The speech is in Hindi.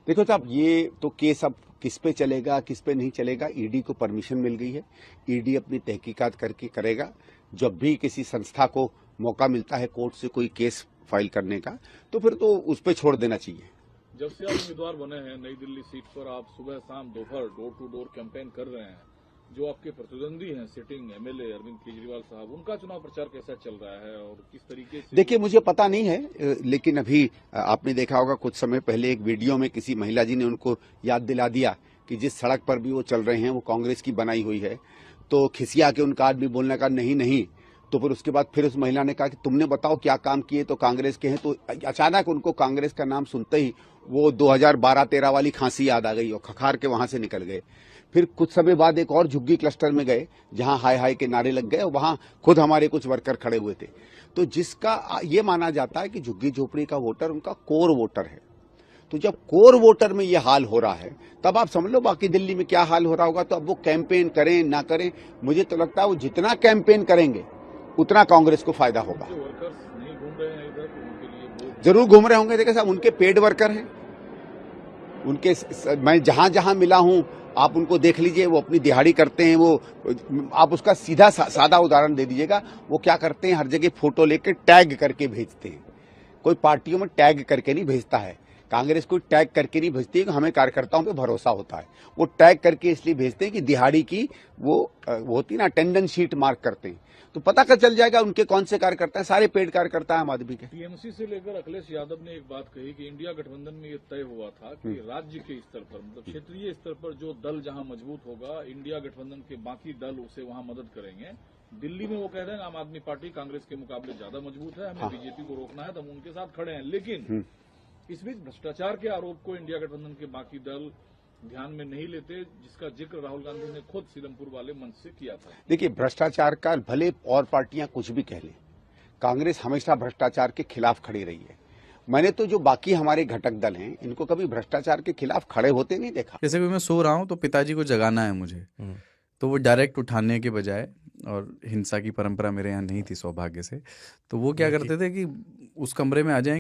देखो साहब, ये तो केस अब किस पे चलेगा किस पे नहीं चलेगा, ईडी को परमिशन मिल गई है। ईडी अपनी तहकीकात करके करेगा। जब भी किसी संस्था को मौका मिलता है कोर्ट से कोई केस फाइल करने का, तो फिर तो उस पर छोड़ देना चाहिए। जब से आप उम्मीदवार बने हैं नई दिल्ली सीट पर, आप सुबह शाम दोपहर डोर टू डोर कैंपेन कर रहे हैं। जो आपके प्रतिद्वंदी हैं सिटिंग एमएलए अरविंद केजरीवाल साहब, उनका चुनाव प्रचार कैसा चल रहा है और किस तरीके से? देखिए, मुझे पता नहीं है, लेकिन अभी आपने देखा होगा कुछ समय पहले एक वीडियो में किसी महिला जी ने उनको याद दिला दिया कि जिस सड़क पर भी वो चल रहे हैं वो कांग्रेस की बनाई हुई है। तो खिसिया के उनका आदमी बोलने का नहीं नहीं, तो फिर उसके बाद फिर उस महिला ने कहा कि तुमने बताओ क्या काम किए, तो कांग्रेस के हैं। तो अचानक उनको कांग्रेस का नाम सुनते ही वो 2012-13 वाली खांसी याद आ गई और खखार के वहां से निकल गए। फिर कुछ समय बाद एक और झुग्गी क्लस्टर में गए जहां हाय हाय के नारे लग गए और वहां खुद हमारे कुछ वर्कर खड़े हुए थे। तो जिसका ये माना जाता है कि झुग्गी झोपड़ी का वोटर उनका कोर वोटर है। तो जब कोर वोटर में ये हाल हो रहा है, तब आप समझ लो बाकी दिल्ली में क्या हाल हो रहा होगा। तो अब वो कैंपेन करें ना करें, मुझे तो लगता है वो जितना कैंपेन करेंगे उतना कांग्रेस को फायदा होगा। जो वर्कर्स नहीं घूम रहे हैं इधर, उनके लिए वोट जरूर घूम रहे होंगे। देखिए साहब, उनके पेड वर्कर हैं। उनके मैं जहां जहां मिला हूं, आप उनको देख लीजिए, वो अपनी दिहाड़ी करते हैं। वो आप उसका सीधा सादा उदाहरण दे दीजिएगा। वो क्या करते हैं, हर जगह फोटो लेके टैग करके भेजते हैं। कोई पार्टियों में टैग करके नहीं भेजता है, कांग्रेस को टैग करके नहीं भेजती है। हमें कार्यकर्ताओं पे भरोसा होता है। वो टैग करके इसलिए भेजते हैं कि दिहाड़ी की वो होती ना, अटेंडेंस शीट मार्क करते हैं। तो पता कर चल जाएगा उनके कौन से कार्यकर्ता हैं। सारे पेड कार्यकर्ता हैं आम आदमी के। टीएमसी से लेकर अखिलेश यादव ने एक बात कही कि इंडिया गठबंधन में ये तय हुआ था कि राज्य के स्तर पर, मतलब क्षेत्रीय स्तर पर जो दल जहां मजबूत होगा, इंडिया गठबंधन के बाकी दल उसे वहां मदद करेंगे। दिल्ली में वो कह रहे हैं आम आदमी पार्टी कांग्रेस के मुकाबले ज्यादा मजबूत है, हमें बीजेपी को रोकना है तो हम उनके साथ खड़े हैं। लेकिन इस बीच भ्रष्टाचार के आरोप को इंडिया गठबंधन के बाकी दल ध्यान में नहीं लेते, जिसका जिक्र राहुल गांधी ने खुद सीलमपुर वाले मंच से किया था। देखिए, भ्रष्टाचार का भले और पार्टियां कुछ भी कह लें, कांग्रेस हमेशा भ्रष्टाचार के खिलाफ खड़ी रही है। मैंने तो जो बाकी हमारे घटक दल हैं, इनको कभी भ्रष्टाचार के खिलाफ खड़े होते नहीं देखा। जैसे कि मैं सो रहा हूँ तो पिताजी को जगाना है मुझे, तो वो डायरेक्ट उठाने के बजाय, और हिंसा की परंपरा मेरे यहाँ नहीं थी सौभाग्य से, तो वो क्या करते थे कि उस कमरे में आ जाएं